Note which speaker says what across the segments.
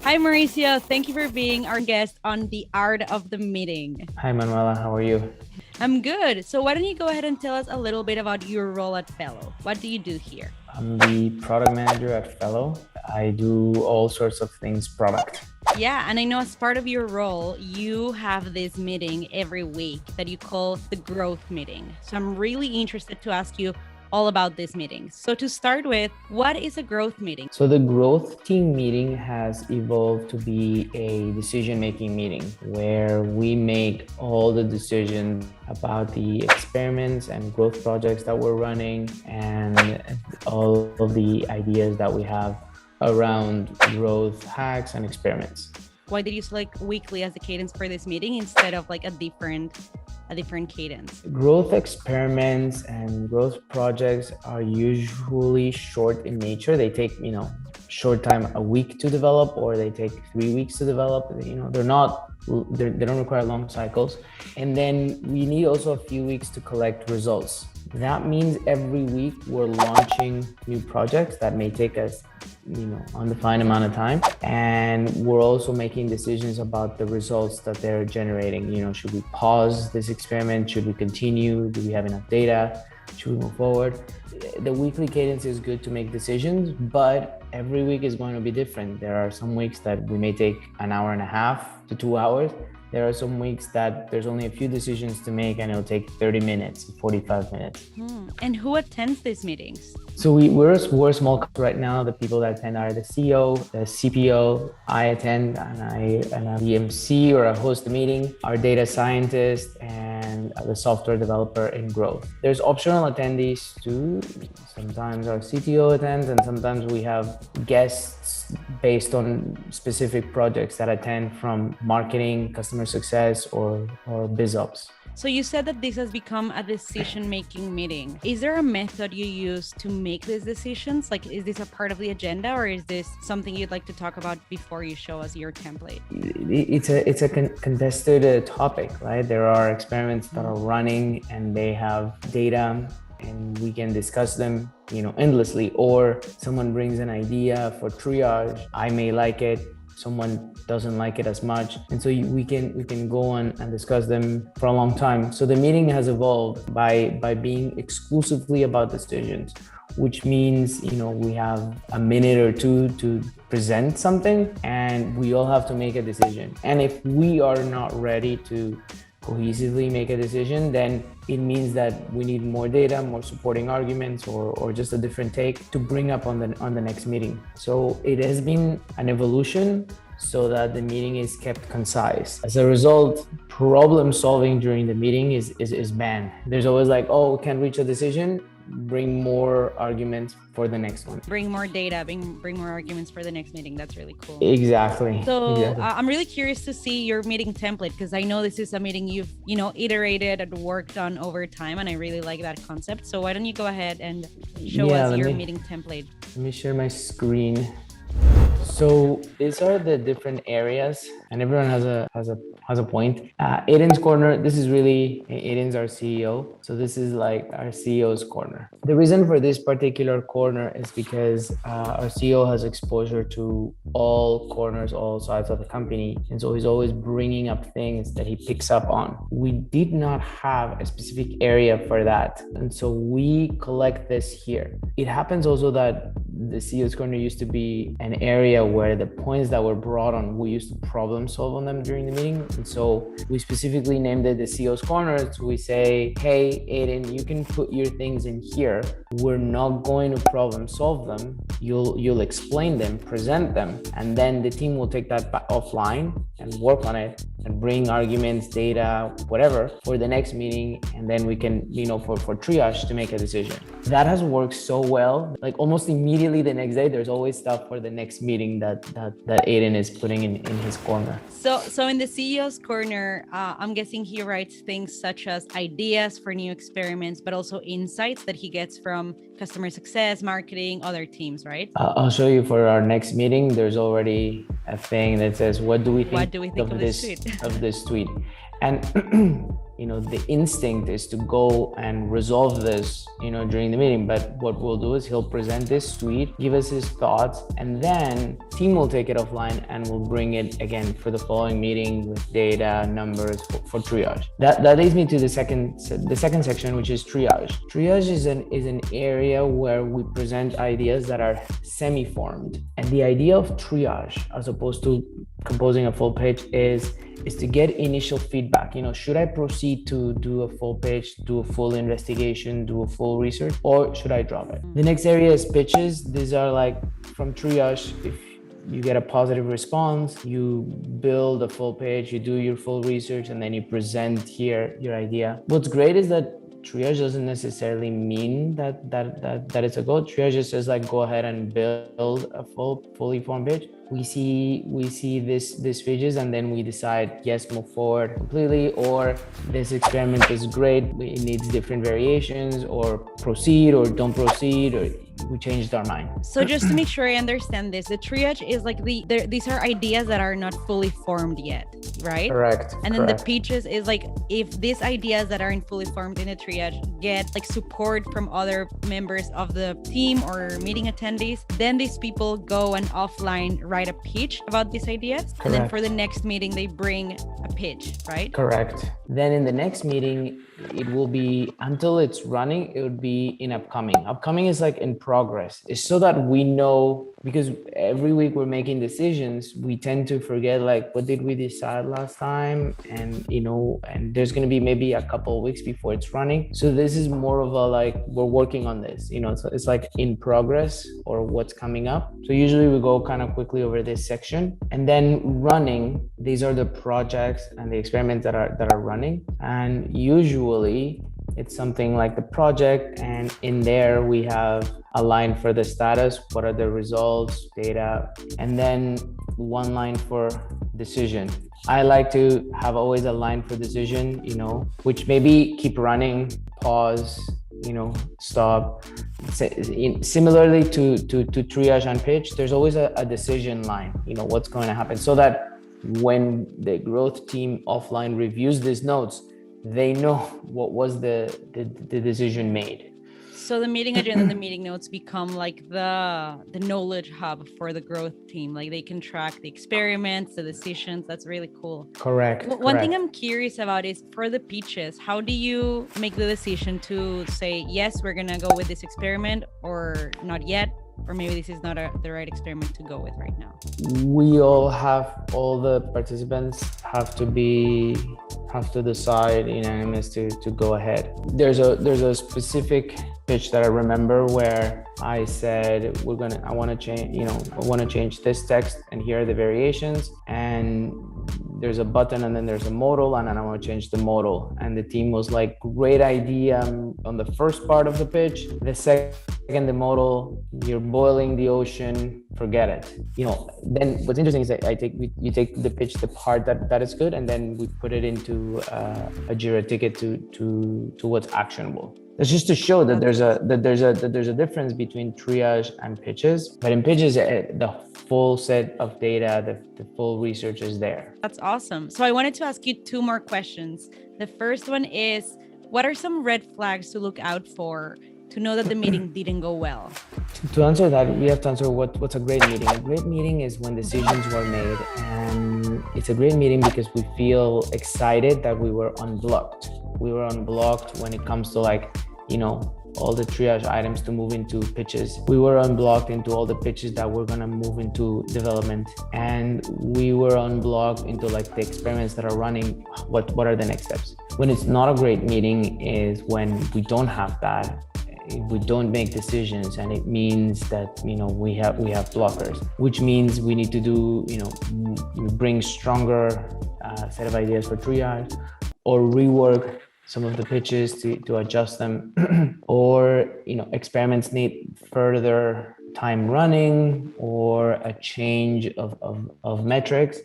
Speaker 1: Hi, Mauricio. Thank you for being our guest on the Art of the Meeting.
Speaker 2: Hi, Manuela. How are you?
Speaker 1: I'm good. So why don't you go ahead and tell us a little bit about your role at Fellow? What do you do here?
Speaker 2: I'm the product manager at Fellow. I do all sorts of things product.
Speaker 1: Yeah, and I know as part of your role, you have this meeting every week that you call the growth meeting. So I'm really interested to ask you all about this meeting. So to start with, what is a growth meeting?
Speaker 2: So the growth team meeting has evolved to be a decision-making meeting where we make all the decisions about the experiments and growth projects that we're running and all of the ideas that we have around growth hacks and experiments.
Speaker 1: Why did you select weekly as the cadence for this meeting instead of like a different cadence?
Speaker 2: Growth experiments and growth projects are usually short in nature. They take, short time, a week to develop, or they take 3 weeks to develop. They don't require long cycles. And then we need also a few weeks to collect results. That means every week we're launching new projects that may take us, undefined amount of time. And we're also making decisions about the results that they're generating. Should we pause this experiment? Should we continue? Do we have enough data? Should we move forward? The weekly cadence is good to make decisions, but every week is going to be different. There are some weeks that we may take an hour and a half to 2 hours. There are some weeks that there's only a few decisions to make and it'll take 30 minutes, 45 minutes.
Speaker 1: And who attends these meetings?
Speaker 2: So we're a small company right now. The people that attend are the CEO, the CPO. I attend and the MC or I host the meeting, our data scientist, and the software developer in growth. There's optional attendees too. Sometimes our CTO attends and sometimes we have guests based on specific projects that attend from marketing, customer success, or BizOps.
Speaker 1: So you said that this has become a decision-making meeting. Is there a method you use to make these decisions? Like, is this a part of the agenda or is this something you'd like to talk about before you show us your template?
Speaker 2: It's a contested topic, right? There are experiments that are running and they have data and we can discuss them, endlessly. Or someone brings an idea for triage. I may like it. Someone doesn't like it as much. And so we can go on and discuss them for a long time. So the meeting has evolved by being exclusively about decisions, which means, we have a minute or two to present something and we all have to make a decision. And if we are not ready to cohesively make a decision, then it means that we need more data, more supporting arguments, or just a different take to bring up on the next meeting. So it has been an evolution so that the meeting is kept concise. As a result, problem solving during the meeting is banned. There's always like, can't reach a decision, bring more arguments for the next one.
Speaker 1: Bring more data, bring more arguments for the next meeting. That's really cool.
Speaker 2: Exactly.
Speaker 1: So I'm really curious to see your meeting template because I know this is a meeting you've, iterated and worked on over time, and I really like that concept. So why don't you go ahead and show us your meeting template?
Speaker 2: Let me share my screen. So these are the different areas, and everyone has a point. Aiden's corner. This is really Aiden's our CEO, so this is like our CEO's corner. The reason for this particular corner is because our CEO has exposure to all corners, all sides of the company, and so he's always bringing up things that he picks up on. We did not have a specific area for that, and so we collect this here. It happens also that the CEO's corner used to be an area where the points that were brought on, we used to problem solve on them during the meeting. And so we specifically named it the CEO's corner. So we say, hey, Aiden, you can put your things in here. We're not going to problem solve them. You'll explain them, present them, and then the team will take that offline and work on it and bring arguments, data, whatever for the next meeting. And then we can, for triage to make a decision. That has worked so well. Like almost immediately the next day, there's always stuff for the next meeting that Aiden is putting in his corner.
Speaker 1: So in the CEO's corner, I'm guessing he writes things such as ideas for new experiments, but also insights that he gets from customer success, marketing, other teams, right?
Speaker 2: I'll show you for our next meeting. There's already a thing that says, what do we think of this tweet? And the instinct is to go and resolve this, during the meeting. But what we'll do is he'll present this suite, give us his thoughts, and then team will take it offline and we'll bring it again for the following meeting with data, numbers for triage. That leads me to the second section, which is triage. Triage is an area where we present ideas that are semi-formed. And the idea of triage, as opposed to composing a full page, is to get initial feedback. Should I proceed to do a full page, do a full investigation, do a full research, or should I drop it? The next area is pitches. These are like from triage. If you get a positive response, you build a full page, you do your full research, and then you present here your idea. What's great is that triage doesn't necessarily mean that it's a go. Triage just says like, go ahead and build a fully formed page. We see this pages, and then we decide, yes, move forward completely, or this experiment is great, it needs different variations, or proceed or don't proceed, or we changed our mind.
Speaker 1: So just to make sure I understand this, the triage is like these are ideas that are not fully formed yet, right?
Speaker 2: Correct.
Speaker 1: And then the pitches is like, if these ideas that aren't fully formed in a triage get like support from other members of the team or meeting attendees, then these people go and offline write a pitch about these ideas. Correct. And then for the next meeting, they bring a pitch, right?
Speaker 2: Correct. Then in the next meeting, it will be, until it's running, it would be in upcoming. Upcoming is like in progress. It's so that we know, because every week we're making decisions, we tend to forget like, what did we decide last time? And, and there's going to be maybe a couple of weeks before it's running. So this is more of a like, we're working on this, so it's like in progress or what's coming up. So usually we go kind of quickly over this section, and then running, these are the projects and the experiments that are running. And usually it's something like the project, and in there we have a line for the status, what are the results, data, and then one line for decision. I like to have always a line for decision, which maybe keep running, pause, stop. Similarly to triage and pitch, there's always a decision line, what's going to happen, so that when the growth team offline reviews these notes, they know what was the decision made.
Speaker 1: So the meeting agenda and the meeting notes become like the knowledge hub for the growth team. Like they can track the experiments, the decisions. That's really cool.
Speaker 2: Correct.
Speaker 1: One thing I'm curious about is for the pitches, how do you make the decision to say, yes, we're going to go with this experiment, or not yet? Or maybe this is not the right experiment to go with right now?
Speaker 2: All the participants have to decide unanimous to go ahead. There's a specific pitch that I remember where I said, I want to change this text, and here are the variations, and there's a button, and then there's a modal, and then I want to change the modal. And the team was like, great idea on the first part of the pitch. The second, the modal, you're boiling the ocean, forget it. Then what's interesting is that you take the pitch, the part that is good, and then we put it into a Jira ticket to what's actionable. That's just to show that there's a difference between triage and pitches. But in pitches, the full set of data, the full research is there.
Speaker 1: That's awesome. So I wanted to ask you two more questions. The first one is, what are some red flags to look out for to know that the meeting didn't go well?
Speaker 2: To answer that, we have to answer what's a great meeting. A great meeting is when decisions were made, and it's a great meeting because we feel excited that we were unblocked. We were unblocked when it comes to all the triage items to move into pitches. We were unblocked into all the pitches that we're gonna move into development, and we were unblocked into like the experiments that are running. What are the next steps? When it's not a great meeting is when we don't have that. We don't make decisions, and it means that we have blockers, which means we need to do bring stronger set of ideas for triage, or rework some of the pitches to adjust them, or experiments need further time running, or a change of metrics.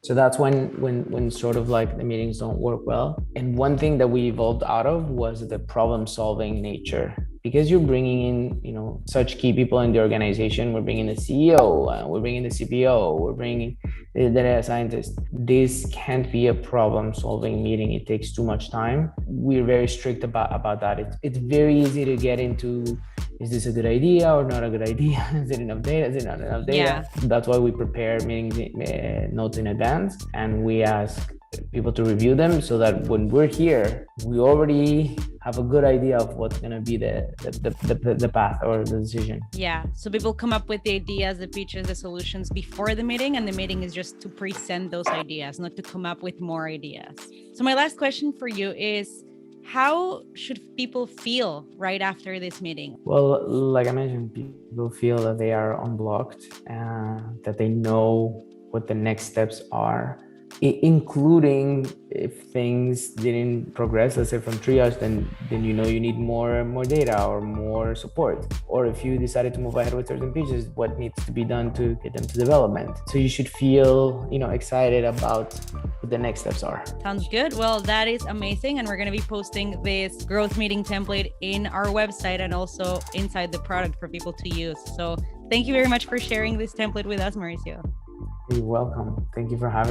Speaker 2: So that's when sort of like the meetings don't work well. And one thing that we evolved out of was the problem solving nature. Because you're bringing in, such key people in the organization, we're bringing the CEO, we're bringing the CPO, we're bringing the data scientist, this can't be a problem solving meeting. It takes too much time. We're very strict about that. It's very easy to get into, is this a good idea or not a good idea? Is it enough data? Is it not enough data?
Speaker 1: Yeah.
Speaker 2: That's why we prepare meetings notes in advance, and we ask people to review them so that when we're here, we already have a good idea of what's going to be the path or the decision.
Speaker 1: Yeah. So people come up with the ideas, the pitches, the solutions before the meeting, and the meeting is just to present those ideas, not to come up with more ideas. So my last question for you is, how should people feel right after this meeting?
Speaker 2: Well, like I mentioned, people feel that they are unblocked, that they know what the next steps are, including if things didn't progress, let's say from triage, then you know you need more data or more support. Or if you decided to move ahead with certain pitches, what needs to be done to get them to development. So you should feel, excited about what the next steps are.
Speaker 1: Sounds good. Well, that is amazing. And we're going to be posting this growth meeting template in our website and also inside the product for people to use. So thank you very much for sharing this template with us, Mauricio.
Speaker 2: You're welcome. Thank you for having me.